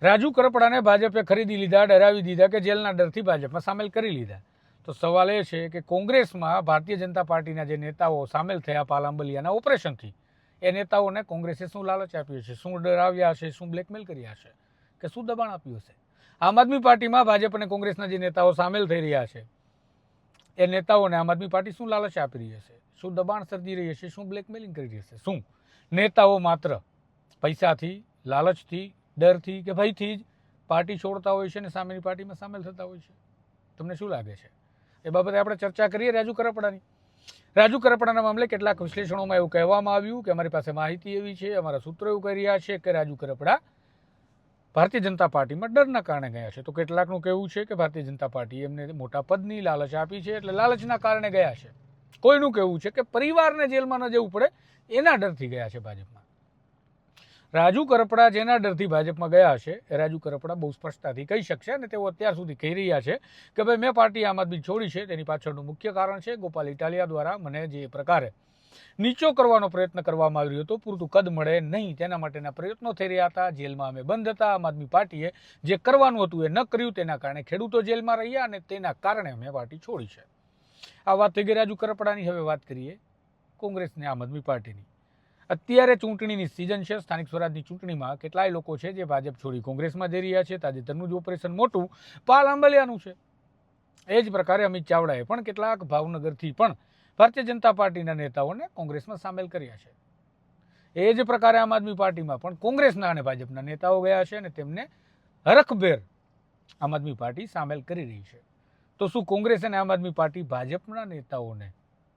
રાજુ કરપડાને ભાજપે ખરીદી લીધા, ડરાવી દીધા કે જેલના ડરથી ભાજપમાં સામેલ કરી લીધા. તો સવાલ એ છે કે કોંગ્રેસમાં ભારતીય જનતા પાર્ટીના જે નેતાઓ સામેલ થયા પાલાંબલિયાના ઓપરેશનથી, એ નેતાઓને કોંગ્રેસે શું લાલચ આપ્યો છે, શું ડરાવ્યા હશે, શું બ્લેકમેલ કર્યા હશે, કે શું દબાણ આપ્યું હશે? આમ આદમી પાર્ટીમાં ભાજપ અને કોંગ્રેસના જે નેતાઓ સામેલ થઈ રહ્યા છે, એ નેતાઓને આમ આદમી પાર્ટી શું લાલચ આપી રહી હશે, શું દબાણ સર્જી રહી હશે, શું બ્લેકમેલિંગ કરી રહી હશે? શું નેતાઓ માત્ર પૈસાથી, લાલચથી, ડરથી કે ભયથી જ પાર્ટી છોડતા હોય છે અને સામેની પાર્ટીમાં સામેલ થતા હોય છે? તમને શું લાગે છે? એ બાબતે આપણે ચર્ચા કરીએ રાજુ કરપડાની. રાજુ કરપડાના મામલે કેટલાક વિશ્લેષણોમાં એવું કહેવામાં આવ્યું કે અમારી પાસે માહિતી એવી છે, અમારા સૂત્રો એવું કહી રહ્યા છે કે રાજુ કરપડા ભારતીય જનતા પાર્ટીમાં ડરના કારણે ગયા છે. તો કેટલાકનું કહેવું છે કે ભારતીય જનતા પાર્ટી એમને મોટા પદની લાલચ આપી છે, એટલે લાલચના કારણે ગયા છે. કોઈનું કહેવું છે કે પરિવારને જેલમાં ન જવું પડે એના ડરથી ગયા છે ભાજપમાં. રાજુ કરપડા જેના ડરથી ભાજપમાં ગયા છે એ રાજુ કરપડા બહુ સ્પષ્ટતાથી કહી શકશે, અને તેઓ અત્યાર સુધી કહી રહ્યા છે કે ભાઈ મેં પાર્ટી આમ આદમી છોડી છે તેની પાછળનું મુખ્ય કારણ છે ગોપાલ ઇટાલિયા દ્વારા મને જે પ્રકારે નીચો કરવાનો પ્રયત્ન કરવામાં આવ્યો હતો, પૂરતું કદ મળે નહીં તેના માટેના પ્રયત્નો થઈ રહ્યા હતા. જેલમાં અમે બંધ હતા. આમ આદમી પાર્ટીએ જે કરવાનું હતું એ ન કર્યું, તેના કારણે ખેડૂતો જેલમાં રહ્યા અને તેના કારણે અમે પાર્ટી છોડી છે. આ વાત થઈ ગઈ રાજુ કરપડાની. હવે વાત કરીએ કોંગ્રેસની, આમ આદમી પાર્ટીની. અત્યારે ચૂંટણીની સિઝન છે. સ્થાનિક સ્વરાજની ચૂંટણીમાં કેટલાય લોકો છે જે ભાજપ છોડી કોંગ્રેસમાં જઈ રહ્યા છે. તાજેતરનું જ ઓપરેશન મોટું પાલાંબલિયાનું છે. એ જ પ્રકારે અમિત ચાવડાએ પણ કેટલાક ભાવનગરથી પણ ભારતીય જનતા પાર્ટીના નેતાઓને કોંગ્રેસમાં સામેલ કર્યા છે. એ જ પ્રકારે આમ આદમી પાર્ટીમાં પણ કોંગ્રેસના અને ભાજપના નેતાઓ ગયા છે અને તેમને હરખભેર આમ આદમી પાર્ટી સામેલ કરી રહી છે. તો શું કોંગ્રેસ અને આમ આદમી પાર્ટી ભાજપના નેતાઓને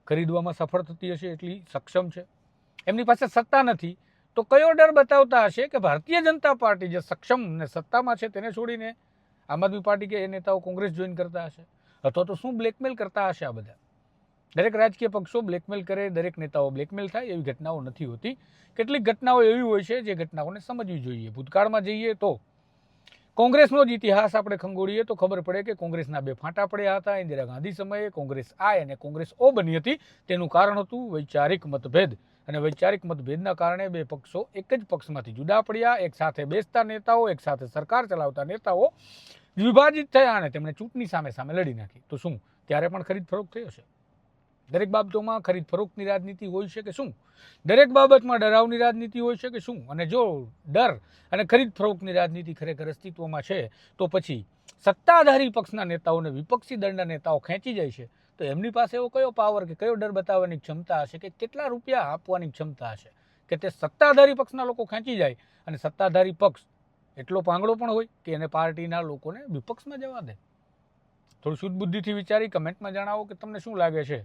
ખરીદવામાં સફળ થતી હશે, એટલી સક્ષમ છે? એમની પાસે સત્તા નથી તો કયો ડર બતાવતા હશે કે ભારતીય જનતા પાર્ટી જે સક્ષમ ને સત્તામાં છે તેને છોડીને આમ આદમી પાર્ટી કે એ નેતાઓ કોંગ્રેસ જોઈન કરતા હશે? અથવા તો શું બ્લેકમેલ કરતા હશે? આ બધા દરેક રાજકીય પક્ષો બ્લેકમેલ કરે, દરેક નેતાઓ બ્લેકમેલ થાય એવી ઘટનાઓ નથી હોતી. કેટલીક ઘટનાઓ એવી હોય છે જે ઘટનાઓને સમજવી જોઈએ. ભૂતકાળમાં જઈએ તો કોંગ્રેસનો જ ઇતિહાસ આપણે ખંગોળીએ તો ખબર પડે કે કોંગ્રેસના બે ફાંટા પડ્યા હતા. ઇન્દિરા ગાંધી સમયે કોંગ્રેસ આઈ અને કોંગ્રેસ ઓ બની હતી. તેનું કારણ હતું વૈચારિક મતભેદ, અને વૈચારિક મતભેદના કારણે બે પક્ષો એક જ પક્ષમાંથી જુદા પડ્યા. એક સાથે બેસતા નેતાઓ, એક સાથે સરકાર ચલાવતા નેતાઓ વિભાજિત થયા અને તેમણે ચૂંટણી સામે સામે લડી નાખી. તો શું ત્યારે પણ ખરીદ ફરોખ થઈ હશે? દરેક બાબતોમાં ખરીદ ફરોખની રાજનીતિ હોય છે કે શું? દરેક બાબતમાં ડરાવની રાજનીતિ હોય છે કે શું? અને જો ડર અને ખરીદ ફરોખની રાજનીતિ ખરેખર અસ્તિત્વમાં છે તો પછી સત્તાધારી પક્ષના નેતાઓને વિપક્ષી દળના નેતાઓ ખેંચી જાય છે, તો એમની પાસે એવો કયો પાવર કે કયો ડર બતાવવાની ક્ષમતા હશે, કે કેટલા રૂપિયા આપવાની ક્ષમતા હશે કે તે સત્તાધારી પક્ષના લોકો ખેંચી જાય? અને સત્તાધારી પક્ષ એટલો પાંગડો પણ હોય કે એને પાર્ટીના લોકોને વિપક્ષમાં જવા દે? થોડું શુદ્ધ બુદ્ધિથી વિચારી કમેન્ટમાં જણાવો કે તમને શું લાગે છે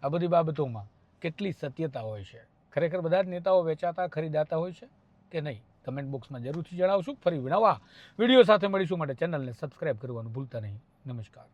આ બધી બાબતોમાં કેટલી સત્યતા હોય છે? ખરેખર બધા જ નેતાઓ વેચાતા, ખરીદાતા હોય છે કે નહીં? કમેન્ટ બોક્સમાં જરૂરથી જણાવશું. ફરી નવા વિડીયો સાથે મળીશું. માટે ચેનલને સબસ્ક્રાઈબ કરવાનું ભૂલતા નહીં. નમસ્કાર.